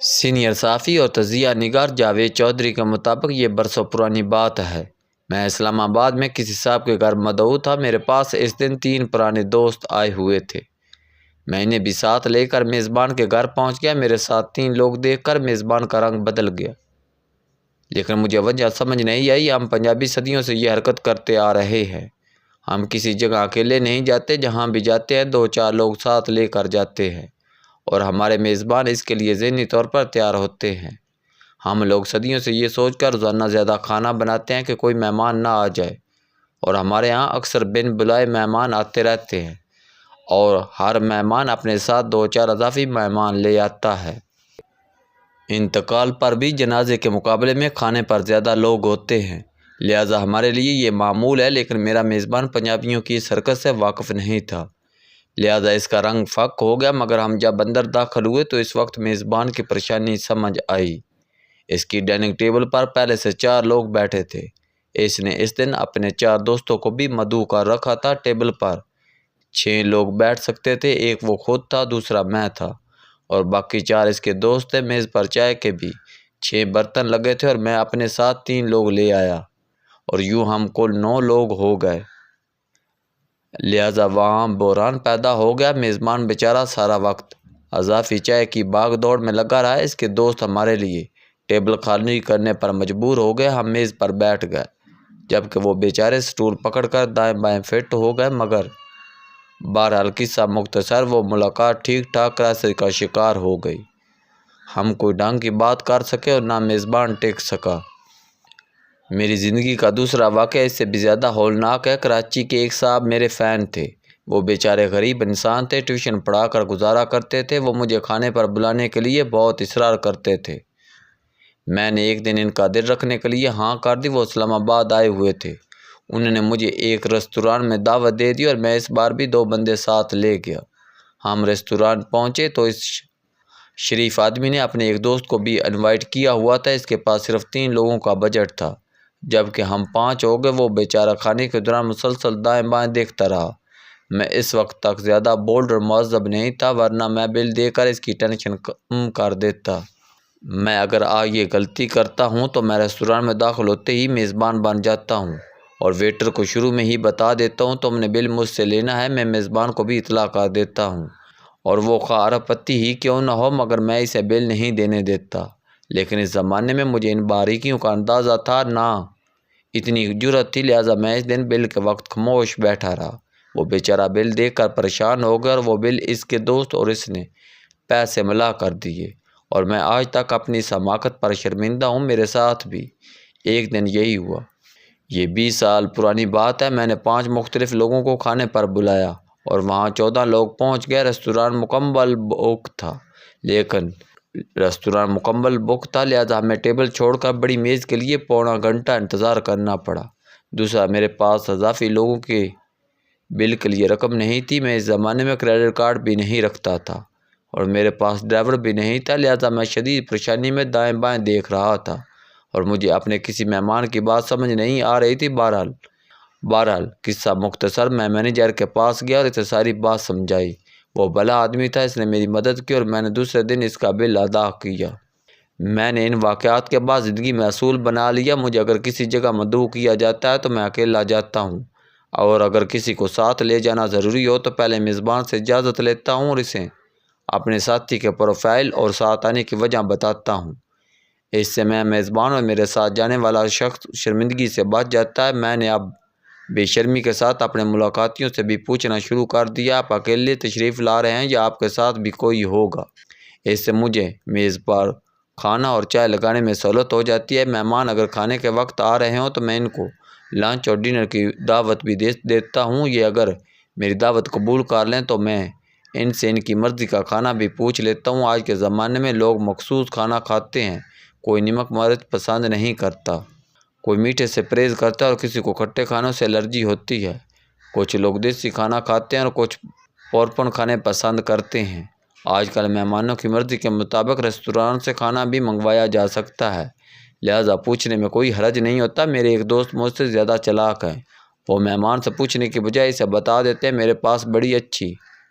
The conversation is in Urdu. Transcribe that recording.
سینئر صحافی اور تجزیہ نگار جاوید چودھری کے مطابق یہ برسوں پرانی بات ہے۔ میں اسلام آباد میں کسی صاحب کے گھر مدعو تھا۔ میرے پاس اس دن 3 پرانے دوست آئے ہوئے تھے۔ میں انہیں بھی ساتھ لے کر میزبان کے گھر پہنچ گیا۔ میرے ساتھ 3 لوگ دیکھ کر میزبان کا رنگ بدل گیا، لیکن مجھے وجہ سمجھ نہیں آئی۔ ہم پنجابی صدیوں سے یہ حرکت کرتے آ رہے ہیں۔ ہم کسی جگہ اکیلے نہیں جاتے، جہاں بھی جاتے ہیں 2-4 لوگ ساتھ لے کر جاتے ہیں، اور ہمارے میزبان اس کے لیے ذہنی طور پر تیار ہوتے ہیں۔ ہم لوگ صدیوں سے یہ سوچ کر روزانہ زیادہ کھانا بناتے ہیں کہ کوئی مہمان نہ آ جائے، اور ہمارے ہاں اکثر بن بلائے مہمان آتے رہتے ہیں، اور ہر مہمان اپنے ساتھ 2-4 اضافی مہمان لے آتا ہے۔ انتقال پر بھی جنازے کے مقابلے میں کھانے پر زیادہ لوگ ہوتے ہیں، لہٰذا ہمارے لیے یہ معمول ہے۔ لیکن میرا میزبان پنجابیوں کی اس حرکت سے واقف نہیں تھا، لہٰذا اس کا رنگ فک ہو گیا۔ مگر ہم جب اندر داخل ہوئے تو اس وقت میزبان کی پریشانی سمجھ آئی۔ اس کی ڈائننگ ٹیبل پر پہلے سے 4 لوگ بیٹھے تھے۔ اس نے اس دن اپنے 4 دوستوں کو بھی مدعو کر رکھا تھا۔ ٹیبل پر 6 لوگ بیٹھ سکتے تھے، ایک وہ خود تھا، دوسرا میں تھا، اور باقی 4 اس کے دوست تھے۔ میز پر چائے کے بھی 6 برتن لگے تھے، اور میں اپنے ساتھ 3 لوگ لے آیا، اور یوں ہم کل 9 لوگ ہو گئے۔ لہٰذا وہاں بحران پیدا ہو گیا۔ میزبان بیچارہ سارا وقت اضافی چائے کی باغ دوڑ میں لگا رہا۔ اس کے دوست ہمارے لیے ٹیبل خالی کرنے پر مجبور ہو گئے۔ ہم میز پر بیٹھ گئے، جبکہ وہ بیچارے سٹول پکڑ کر دائیں بائیں فٹ ہو گئے۔ مگر بہرحال قصہ مختصر، وہ ملاقات ٹھیک ٹھاک کراسے کا شکار ہو گئی۔ ہم کوئی ڈھنگ کی بات کر سکے اور نہ میزبان ٹک سکا۔ میری زندگی کا دوسرا واقعہ اس سے بھی زیادہ ہولناک ہے۔ کراچی کے ایک صاحب میرے فین تھے۔ وہ بیچارے غریب انسان تھے، ٹیوشن پڑھا کر گزارا کرتے تھے۔ وہ مجھے کھانے پر بلانے کے لیے بہت اصرار کرتے تھے۔ میں نے ایک دن ان کا دل رکھنے کے لیے ہاں کر دی۔ وہ اسلام آباد آئے ہوئے تھے۔ انہوں نے مجھے ایک ریستوران میں دعوت دے دی، اور میں اس بار بھی 2 بندے ساتھ لے گیا۔ ہم ریستوران پہنچے تو اس شریف آدمی نے اپنے ایک دوست کو بھی انوائٹ کیا ہوا تھا۔ اس کے پاس صرف 3 لوگوں کا بجٹ تھا، جبکہ ہم 5 ہو گئے۔ وہ بیچارہ کھانے کے دوران مسلسل دائیں بائیں دیکھتا رہا۔ میں اس وقت تک زیادہ بولڈ اور مہذب نہیں تھا، ورنہ میں بل دے کر اس کی ٹینشن کم کر دیتا۔ میں اگر یہ غلطی کرتا ہوں تو میں ریستوران میں داخل ہوتے ہی میزبان بن جاتا ہوں، اور ویٹر کو شروع میں ہی بتا دیتا ہوں تم نے بل مجھ سے لینا ہے۔ میں میزبان کو بھی اطلاع کر دیتا ہوں، اور وہ خواہ ارب پتی ہی کیوں نہ ہو، مگر میں اسے بل نہیں دینے دیتا۔ لیکن اس زمانے میں مجھے ان باریکیوں کا اندازہ تھا نہ اتنی جرأت تھی، لہٰذا میں اس دن بل کے وقت خاموش بیٹھا رہا۔ وہ بیچارہ بل دیکھ کر پریشان ہو گیا، اور وہ بل اس کے دوست اور اس نے پیسے ملا کر دیے، اور میں آج تک اپنی اس حماقت پر شرمندہ ہوں۔ میرے ساتھ بھی ایک دن یہی ہوا۔ یہ 20 سال پرانی بات ہے۔ میں نے 5 مختلف لوگوں کو کھانے پر بلایا، اور وہاں 14 لوگ پہنچ گئے۔ ریستوران مکمل بک تھا، لہٰذا ہمیں ٹیبل چھوڑ کر بڑی میز کے لیے پونا گھنٹہ انتظار کرنا پڑا۔ دوسرا، میرے پاس اضافی لوگوں کے بل کے لیے رقم نہیں تھی۔ میں اس زمانے میں کریڈٹ کارڈ بھی نہیں رکھتا تھا، اور میرے پاس ڈرائیور بھی نہیں تھا، لہٰذا میں شدید پریشانی میں دائیں بائیں دیکھ رہا تھا، اور مجھے اپنے کسی مہمان کی بات سمجھ نہیں آ رہی تھی۔ بہرحال قصہ مختصر، میں مینیجر کے پاس گیا اور اسے ساری بات سمجھائی۔ وہ بھلا آدمی تھا، اس نے میری مدد کی، اور میں نے دوسرے دن اس کا بل ادا کیا۔ میں نے ان واقعات کے بعد زندگی میں اصول بنا لیا، مجھے اگر کسی جگہ مدعو کیا جاتا ہے تو میں اکیلا جاتا ہوں، اور اگر کسی کو ساتھ لے جانا ضروری ہو تو پہلے میزبان سے اجازت لیتا ہوں، اور اسے اپنے ساتھی کے پروفائل اور ساتھ آنے کی وجہ بتاتا ہوں۔ اس سے میں میزبان اور میرے ساتھ جانے والا شخص شرمندگی سے بچ جاتا ہے۔ میں نے اب بے شرمی کے ساتھ اپنے ملاقاتیوں سے بھی پوچھنا شروع کر دیا، آپ اکیلے تشریف لا رہے ہیں یا آپ کے ساتھ بھی کوئی ہوگا؟ اس سے مجھے میز پر کھانا اور چائے لگانے میں سہولت ہو جاتی ہے۔ مہمان اگر کھانے کے وقت آ رہے ہوں تو میں ان کو لنچ اور ڈنر کی دعوت بھی دے دیتا ہوں۔ یہ اگر میری دعوت قبول کر لیں تو میں ان سے ان کی مرضی کا کھانا بھی پوچھ لیتا ہوں۔ آج کے زمانے میں لوگ مخصوص کھانا کھاتے ہیں، کوئی نمک مرچ پسند نہیں کرتا، کوئی میٹھے سے پرہیز کرتا ہے، اور کسی کو کھٹے کھانوں سے الرجی ہوتی ہے۔ کچھ لوگ دیسی کھانا کھاتے ہیں اور کچھ پورپن کھانے پسند کرتے ہیں۔ آج کل مہمانوں کی مرضی کے مطابق ریستوران سے کھانا بھی منگوایا جا سکتا ہے، لہٰذا پوچھنے میں کوئی حرج نہیں ہوتا۔ میرے ایک دوست مجھ سے زیادہ چالاک ہیں۔ وہ مہمان سے پوچھنے کی بجائے اسے بتا دیتے ہیں میرے پاس بڑی اچھی